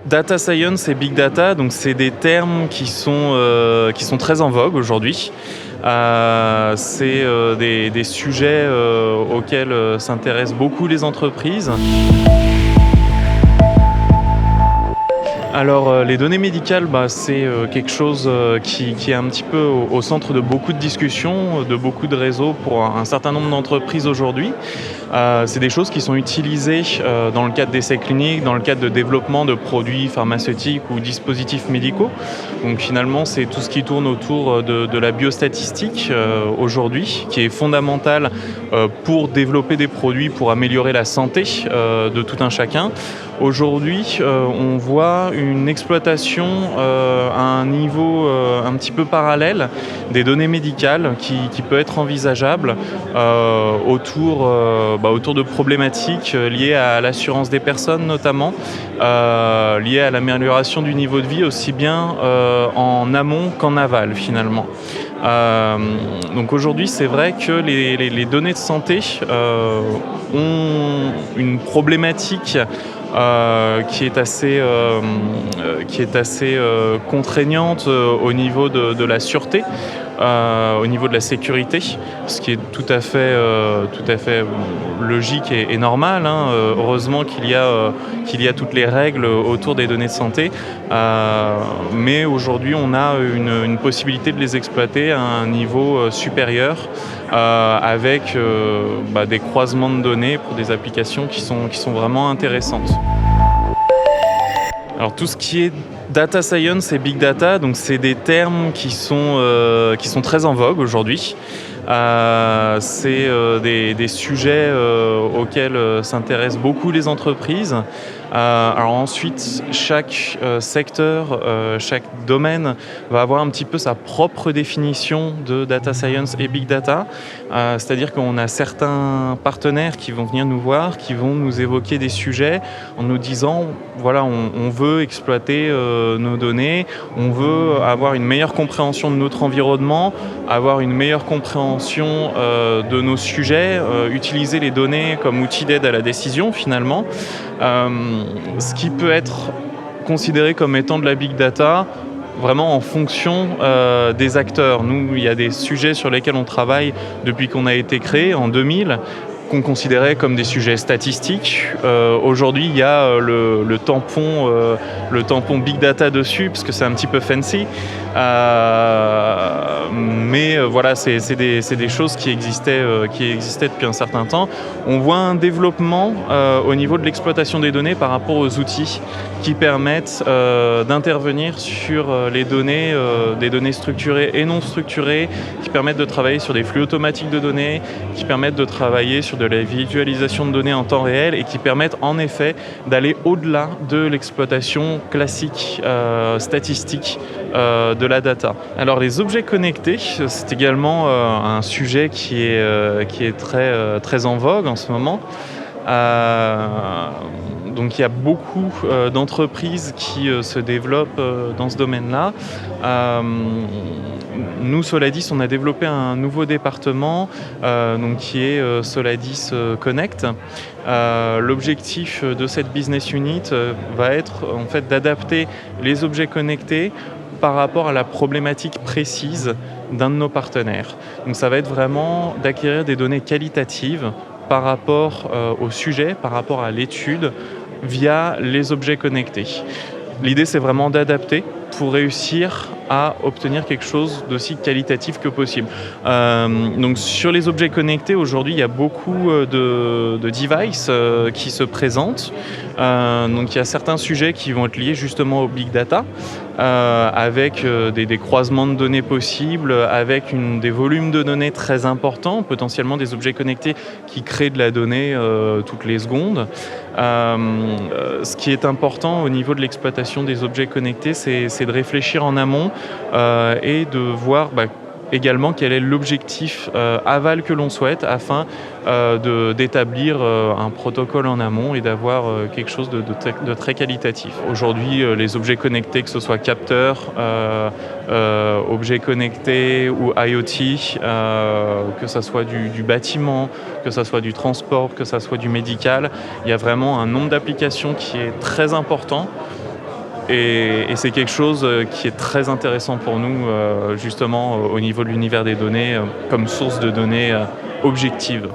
Data science et big data, donc c'est des termes qui sont très en vogue aujourd'hui. C'est des sujets auxquels s'intéressent beaucoup les entreprises. Alors, les données médicales, c'est quelque chose qui est un petit peu au centre de beaucoup de discussions, de beaucoup de réseaux pour un certain nombre d'entreprises aujourd'hui. C'est des choses qui sont utilisées dans le cadre d'essais cliniques, dans le cadre de développement de produits pharmaceutiques ou dispositifs médicaux. Donc finalement, c'est tout ce qui tourne autour de la biostatistique aujourd'hui, qui est fondamentale pour développer des produits, pour améliorer la santé de tout un chacun. Aujourd'hui, on voit une exploitation à un niveau un petit peu parallèle des données médicales qui peut être envisageable autour de problématiques liées à l'assurance des personnes notamment, liées à l'amélioration du niveau de vie aussi bien en amont qu'en aval finalement. Donc aujourd'hui, c'est vrai que les données de santé ont une problématique qui est assez contraignante au niveau de la sûreté, au niveau de la sécurité, ce qui est tout à fait logique et normal, hein. Heureusement qu'il y a toutes les règles autour des données de santé, mais aujourd'hui on a une possibilité de les exploiter à un niveau supérieur avec des croisements de données pour des applications qui sont vraiment intéressantes. Alors tout ce qui est data science et big data, donc c'est des termes qui sont très en vogue aujourd'hui. C'est des sujets auxquels s'intéressent beaucoup les entreprises. Alors ensuite, chaque secteur, chaque domaine va avoir un petit peu sa propre définition de data science et big data. C'est-à-dire qu'on a certains partenaires qui vont venir nous voir, qui vont nous évoquer des sujets en nous disant, voilà, on veut exploiter nos données, on veut avoir une meilleure compréhension de notre environnement, avoir une meilleure compréhension de nos sujets, utiliser les données comme outil d'aide à la décision finalement. Ce qui peut être considéré comme étant de la big data, vraiment en fonction des acteurs. Nous, il y a des sujets sur lesquels on travaille depuis qu'on a été créé en 2000, qu'on considérait comme des sujets statistiques. Aujourd'hui, il y a le tampon big data dessus, parce que c'est un petit peu fancy. Mais voilà, c'est des choses qui existaient depuis un certain temps. On voit un développement au niveau de l'exploitation des données par rapport aux outils qui permettent d'intervenir sur les données, des données structurées et non structurées, qui permettent de travailler sur des flux automatiques de données, qui permettent de travailler sur de la visualisation de données en temps réel et qui permettent en effet d'aller au-delà de l'exploitation classique statistique de la data. Alors les objets connectés, c'est également un sujet qui est très en vogue en ce moment. Donc il y a beaucoup d'entreprises qui se développent dans ce domaine-là. Nous, Soladis, on a développé un nouveau département qui est Soladis Connect. L'objectif de cette business unit va être en fait d'adapter les objets connectés par rapport à la problématique précise d'un de nos partenaires. Donc ça va être vraiment d'acquérir des données qualitatives par rapport au sujet, par rapport à l'étude, via les objets connectés. L'idée, c'est vraiment d'adapter pour réussir à obtenir quelque chose d'aussi qualitatif que possible. Donc sur les objets connectés, aujourd'hui, il y a beaucoup de devices qui se présentent. Donc il y a certains sujets qui vont être liés justement au big data, avec des croisements de données possibles, avec des volumes de données très importants, potentiellement des objets connectés qui créent de la donnée toutes les secondes. Ce qui est important au niveau de l'exploitation des objets connectés, c'est de réfléchir en amont et de voir également quel est l'objectif aval que l'on souhaite afin d'établir un protocole en amont et d'avoir quelque chose de très qualitatif. Aujourd'hui, les objets connectés, que ce soit capteurs, objets connectés ou IoT, que ce soit du bâtiment, que ce soit du transport, que ce soit du médical, il y a vraiment un nombre d'applications qui est très important Et c'est quelque chose qui est très intéressant pour nous, justement au niveau de l'univers des données, comme source de données objectives.